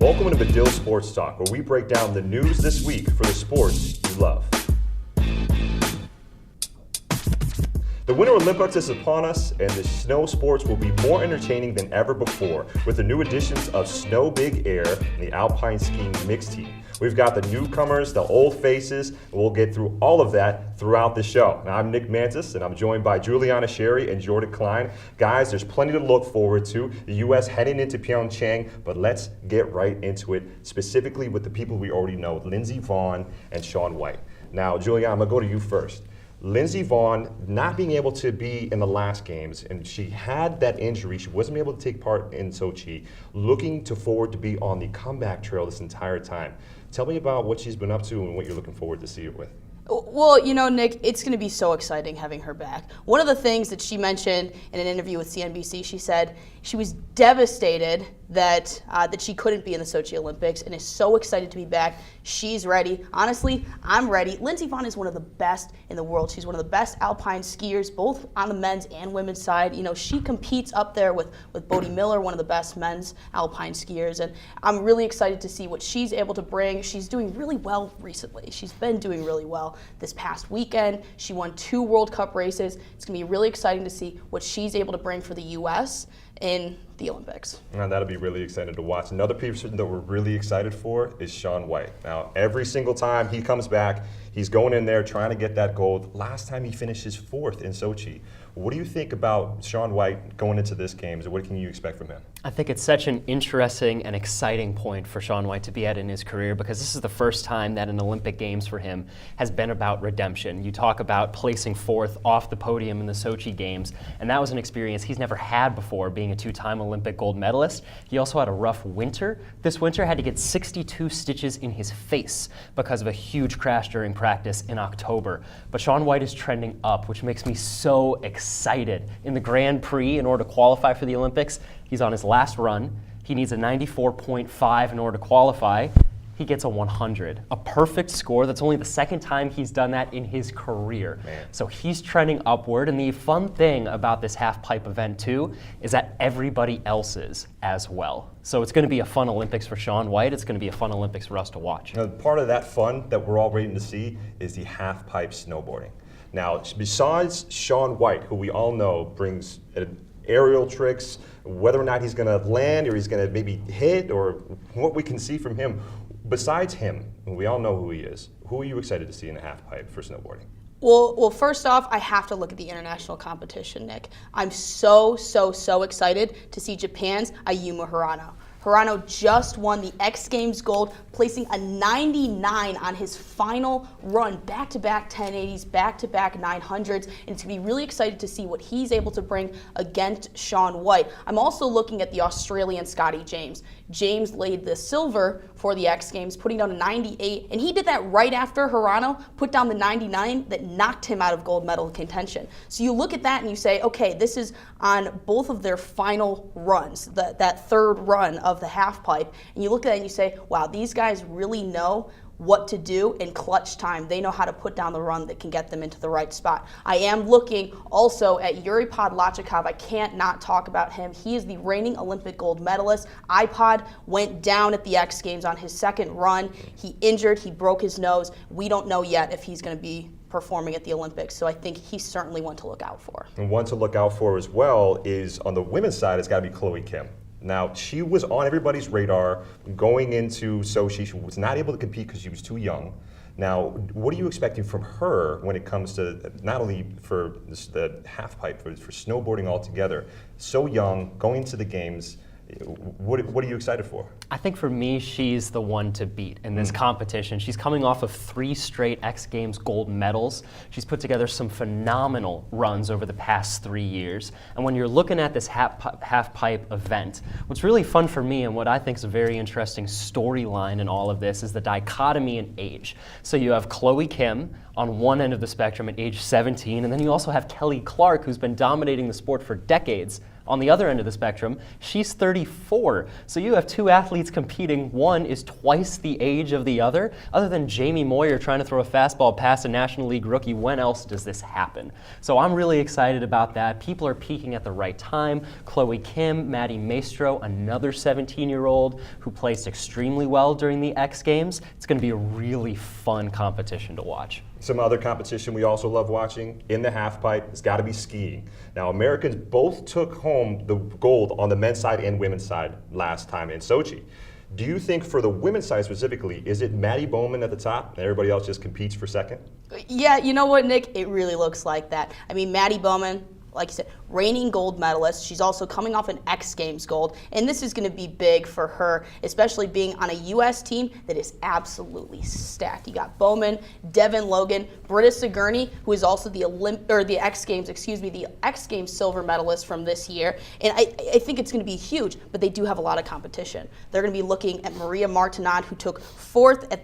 Welcome to Medill Sports Talk, where we break down the news this week for the sports you love. The Winter Olympics is upon us, and the snow sports will be more entertaining than ever before with the new additions of Snow Big Air and the Alpine Skiing Mixed Team. We've got the newcomers, the old faces, and we'll get through all of that throughout the show. Now, I'm Nick Mantas, and I'm joined by Juliana and Jordan Klein. Guys, there's plenty to look forward to. The U.S. heading into Pyeongchang, but let's get right into it, specifically with the people we already know, Lindsey, Vonn, and Shaun White. Now, Juliana, I'm going to go to you first. Lindsey Vonn not being able to be in the last games, and she had that injury. She wasn't able to take part in Sochi, looking forward to be on the comeback trail this entire time. Tell me about what she's been up to and what you're looking forward to see her with. Well, you know, Nick, it's going to be so exciting having her back. One of the things that she mentioned in an interview with CNBC, she said she was devastated that she couldn't be in the Sochi Olympics and is so excited to be back. She's ready. Honestly, I'm ready. Lindsey Vonn is one of the best in the world. She's one of the best alpine skiers, both on the men's and women's side. You know, she competes up there with Bodie Miller, one of the best men's alpine skiers, and I'm really excited to see what she's able to bring. She's doing really well recently. She's been doing really well. This past weekend, she won 2 World Cup races. It's going to be really exciting to see what she's able to bring for the U.S. in the Olympics. And that'll be really exciting to watch. Another person that we're really excited for is Shaun White. Now, every single time he comes back, he's going in there trying to get that gold. Last time he finished his 4th in Sochi. What do you think about Shaun White going into this games, and what can you expect from him? I think it's such an interesting and exciting point for Shaun White to be at in his career, because this is the first time that an Olympic Games for him has been about redemption. You talk about placing 4th off the podium in the Sochi Games, and that was an experience he's never had before, being a 2-time Olympic gold medalist. He also had a rough winter. This winter had to get 62 stitches in his face because of a huge crash during practice in October. But Shaun White is trending up, which makes me so excited. In the Grand Prix, in order to qualify for the Olympics, he's on his last run. He needs a 94.5 in order to qualify. He gets a 100, a perfect score. That's only the 2nd time he's done that in his career. Man. So he's trending upward, and the fun thing about this half-pipe event too is that everybody else is as well. So it's going to be a fun Olympics for Shaun White. It's going to be a fun Olympics for us to watch. Now, part of that fun that we're all waiting to see is the half-pipe snowboarding. Now, besides Shaun White, who we all know brings aerial tricks, whether or not he's going to land or he's going to maybe hit, or what we can see from him, besides him, we all know who he is, who are you excited to see in the half-pipe for snowboarding? Well, first off, I have to look at the international competition, Nick. I'm so excited to see Japan's Ayumu Hirano. Hirano just won the X Games gold, placing a 99 on his final run, back-to-back 1080s, back-to-back 900s, and it's going to be really excited to see what he's able to bring against Shaun White. I'm also looking at the Australian Scotty James. James laid the silver for the X Games, putting down a 98, and he did that right after Hirano put down the 99 that knocked him out of gold medal contention. So you look at that and you say, okay, this is on both of their final runs, that 3rd run of the half pipe, and you look at it and you say, wow, these guys really know what to do in clutch time. They know how to put down the run that can get them into the right spot. I am looking also at Yuri Podlachikov. I can't not talk about him. He is the reigning Olympic gold medalist. iPod went down at the X Games on his 2nd run. He injured, he broke his nose. We don't know yet if he's going to be performing at the Olympics, so I think he's certainly one to look out for. And one to look out for as well is, on the women's side, it's got to be Chloe Kim. Now, she was on everybody's radar going into Sochi. She was not able to compete because she was too young. Now, what are you expecting from her when it comes to not only for the half-pipe, but for snowboarding altogether? So young, going to the games, what are you excited for? I think for me, she's the one to beat in this competition. She's coming off of 3 straight X Games gold medals. She's put together some phenomenal runs over the past 3 years. And when you're looking at this half-pipe event, what's really fun for me and what I think is a very interesting storyline in all of this is the dichotomy in age. So you have Chloe Kim on one end of the spectrum at age 17, and then you also have Kelly Clark, who's been dominating the sport for decades, On the other end of the spectrum, she's 34. So you have two athletes competing. One is twice the age of the other. Other than Jamie Moyer trying to throw a fastball past a National League rookie, when else does this happen? So I'm really excited about that. People are peaking at the right time. Chloe Kim, Maddie Maestro, another 17-year-old who placed extremely well during the X Games. It's going to be a really fun competition to watch. Some other competition we also love watching in the halfpipe has got to be skiing. Now, Americans both took home the gold on the men's side and women's side last time in Sochi. Do you think for the women's side specifically, is it Maddie Bowman at the top and everybody else just competes for second? Yeah, you know what, Nick? It really looks like that. I mean, Maddie Bowman, like you said, reigning gold medalist. She's also coming off an X Games gold, and this is going to be big for her, especially being on a U.S. team that is absolutely stacked. You got Bowman, Devin Logan, Britta Sigourney, who is also the X Games silver medalist from this year, and I think it's going to be huge. But they do have a lot of competition. They're going to be looking at Maria Martinat, who took 4th at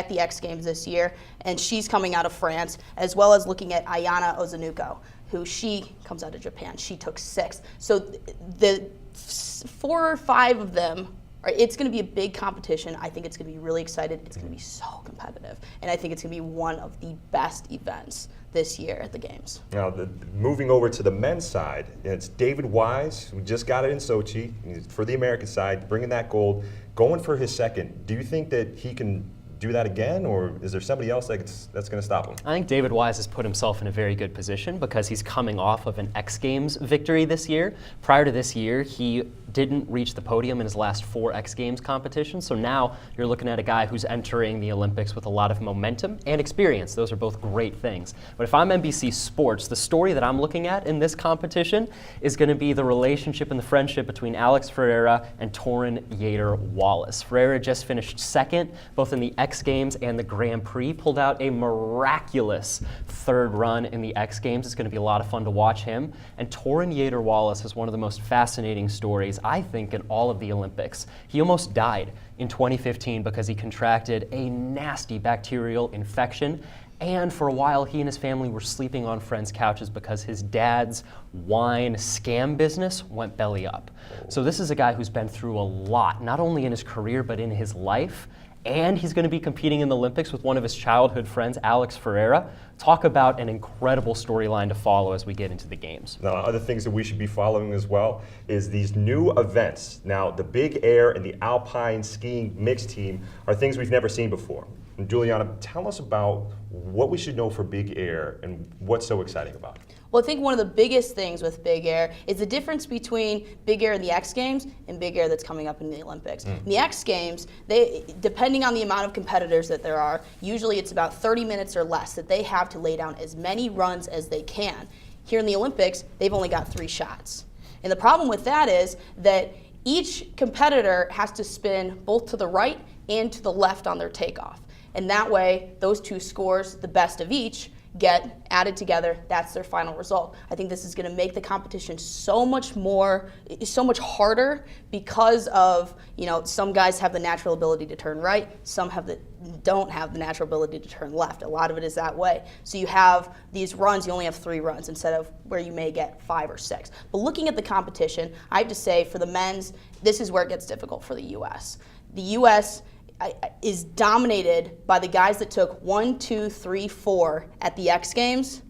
the X Games this year, and she's coming out of France, as well as looking at Ayana Ozanuko, who she comes out of Japan. She took 6th. So the 4 or 5 of them, it's going to be a big competition. I think it's going to be really excited. It's going to be so competitive. And I think it's going to be one of the best events this year at the Games. Now, moving over to the men's side, it's David Wise, who just got it in Sochi for the American side, bringing that gold, going for his second. Do you think that he can do that again, or is there somebody else that's going to stop him? I think David Wise has put himself in a very good position because he's coming off of an X Games victory this year. Prior to this year, he didn't reach the podium in his last 4 X Games competitions. So now you're looking at a guy who's entering the Olympics with a lot of momentum and experience. Those are both great things. But if I'm NBC Sports, the story that I'm looking at in this competition is going to be the relationship and the friendship between Alex Ferreira and Torrin Yater Wallace. Ferreira just finished 2nd, both in the X Games and the Grand Prix, pulled out a miraculous 3rd run in the X Games. It's going to be a lot of fun to watch him. And Torrin Yater Wallace is one of the most fascinating stories, I think, in all of the Olympics. He almost died in 2015 because he contracted a nasty bacterial infection. And for a while, he and his family were sleeping on friends' couches because his dad's wine scam business went belly up. So this is a guy who's been through a lot, not only in his career, but in his life. And he's going to be competing in the Olympics with one of his childhood friends, Alex Ferreira. Talk about an incredible storyline to follow as we get into the Games. Now, other things that we should be following as well is these new events. Now, the big air and the alpine skiing mixed team are things we've never seen before. And Juliana, tell us about what we should know for big air and what's so exciting about it. Well, I think one of the biggest things with big air is the difference between big air in the X Games and big air that's coming up in the Olympics. In the X Games, depending on the amount of competitors that there are, usually it's about 30 minutes or less that they have to lay down as many runs as they can. Here in the Olympics, they've only got 3 shots. And the problem with that is that each competitor has to spin both to the right and to the left on their takeoff. And that way, those 2 scores, the best of each, get added together. That's their final result. I think this is going to make the competition so much harder because of, some guys have the natural ability to turn right, some don't have the natural ability to turn left. A lot of it is that way. So you have these runs, you only have 3 runs instead of where you may get 5 or 6. But looking at the competition, I have to say for the men's, this is where it gets difficult for the U.S. The U.S. is dominated by the guys that took 1, 2, 3, 4 at the X Games,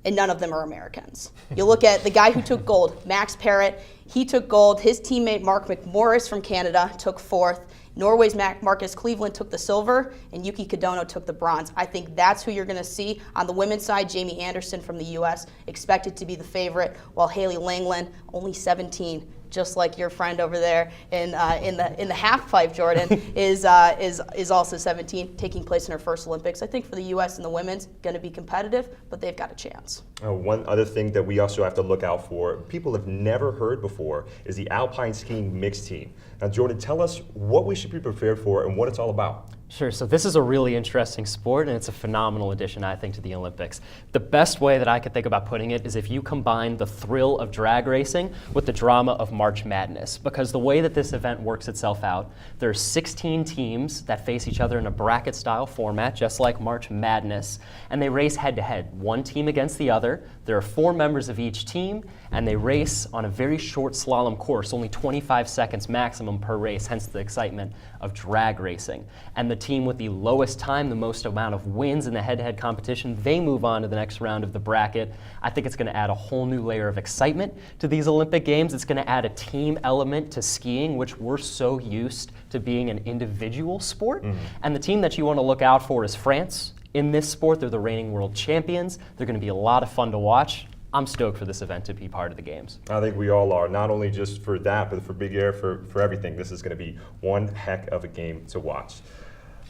and none of them are Americans. You look at the guy who took gold, Max Parrott, he took gold. His teammate Mark McMorris from Canada took 4th. Norway's Marcus Cleveland took the silver, and Yuki Kadono took the bronze. I think that's who you're going to see. On the women's side, Jamie Anderson from the U.S. expected to be the favorite, while Haley Langland, only 17, just like your friend over there in the half pipe, Jordan, is also 17, taking place in her first Olympics. I think for the U.S. and the women's, going to be competitive, but they've got a chance. One other thing that we also have to look out for, people have never heard before, is the alpine skiing mixed team. Now, Jordan, tell us what we should be prepared for and what it's all about. Sure, so this is a really interesting sport, and it's a phenomenal addition, I think, to the Olympics. The best way that I could think about putting it is if you combine the thrill of drag racing with the drama of March Madness, because the way that this event works itself out, there's 16 teams that face each other in a bracket-style format, just like March Madness, and they race head-to-head, one team against the other. There are 4 members of each team, and they race on a very short slalom course, only 25 seconds maximum per race, hence the excitement of drag racing. And the team with the lowest time, the most amount of wins in the head-to-head competition, they move on to the next round of the bracket. I think it's going to add a whole new layer of excitement to these Olympic Games. It's going to add a team element to skiing, which we're so used to being an individual sport. And the team that you want to look out for is France. In this sport, they're the reigning world champions. They're going to be a lot of fun to watch. I'm stoked for this event to be part of the Games. I think we all are, not only just for that, but for big air, for everything. This is going to be one heck of a game to watch.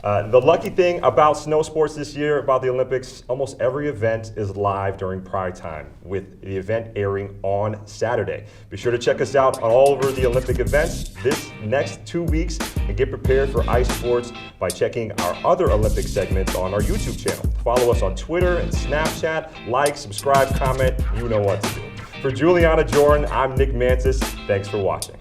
The lucky thing about snow sports this year, about the Olympics, almost every event is live during prime time, with the event airing on Saturday. Be sure to check us out on all over the Olympic events this next 2 weeks and get prepared for ice sports by checking our other Olympic segments on our YouTube channel. Follow us on Twitter and Snapchat. Like, subscribe, comment, you know what to do. For Juliana, Jordan, I'm Nick Mantas. Thanks for watching.